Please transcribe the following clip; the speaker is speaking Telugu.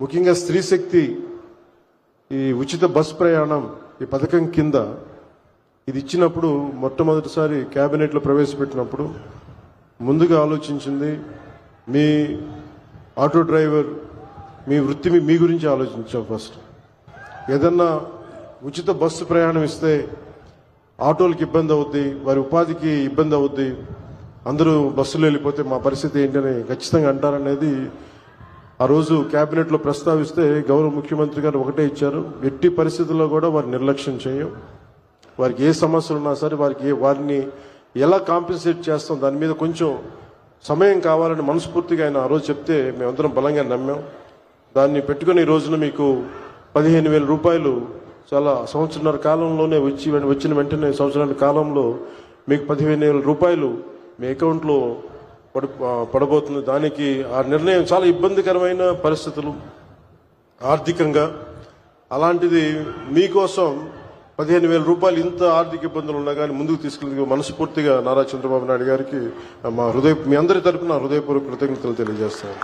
ముఖ్యంగా స్త్రీ శక్తి ఈ ఉచిత బస్ ప్రయాణం ఈ పథకం కింద ఇది ఇచ్చినప్పుడు మొట్టమొదటిసారి కేబినెట్లో ప్రవేశపెట్టినప్పుడు ముందుగా ఆలోచించింది మీ ఆటో డ్రైవర్ మీ వృత్తి మీ గురించి ఆలోచించాం. ఫస్ట్ ఏదన్నా ఉచిత బస్సు ప్రయాణం ఇస్తే ఆటోలకు ఇబ్బంది అవుద్ది, వారి ఉపాధికి ఇబ్బంది అవుద్ది, అందరూ బస్సులో వెళ్ళిపోతే మా పరిస్థితి ఏంటని ఖచ్చితంగా అంటారనేది ఆ రోజు కేబినెట్లో ప్రస్తావిస్తే గౌరవ ముఖ్యమంత్రి గారు ఒకటే ఇచ్చారు, ఎట్టి పరిస్థితుల్లో కూడా వారి నిర్లక్ష్యం చేయం, వారికి ఏ సమస్యలు ఉన్నా సరే వారిని ఎలా కాంపెన్సేట్ చేస్తాం దాని మీద కొంచెం సమయం కావాలని మనస్ఫూర్తిగా ఆయన ఆ రోజు చెప్తే మేమందరం బలంగా నమ్మాం. దాన్ని పెట్టుకుని ఈ రోజున మీకు 15,000 రూపాయలు చాలా సంవత్సరాల కాలంలోనే వచ్చిన వెంటనే సంవత్సరాల కాలంలో మీకు 15,000 రూపాయలు మీ అకౌంట్లో పడబోతుంది. దానికి ఆ నిర్ణయం చాలా ఇబ్బందికరమైన పరిస్థితులు ఆర్థికంగా, అలాంటిది మీకోసం 15,000 రూపాయలు ఇంత ఆర్థిక ఇబ్బందులు ఉన్నా కానీ ముందుకు తీసుకెళ్ళి మనస్ఫూర్తిగా నారా చంద్రబాబు నాయుడు గారికి మీ అందరి తరపున హృదయపూర్వక కృతజ్ఞతలు తెలియజేస్తాను.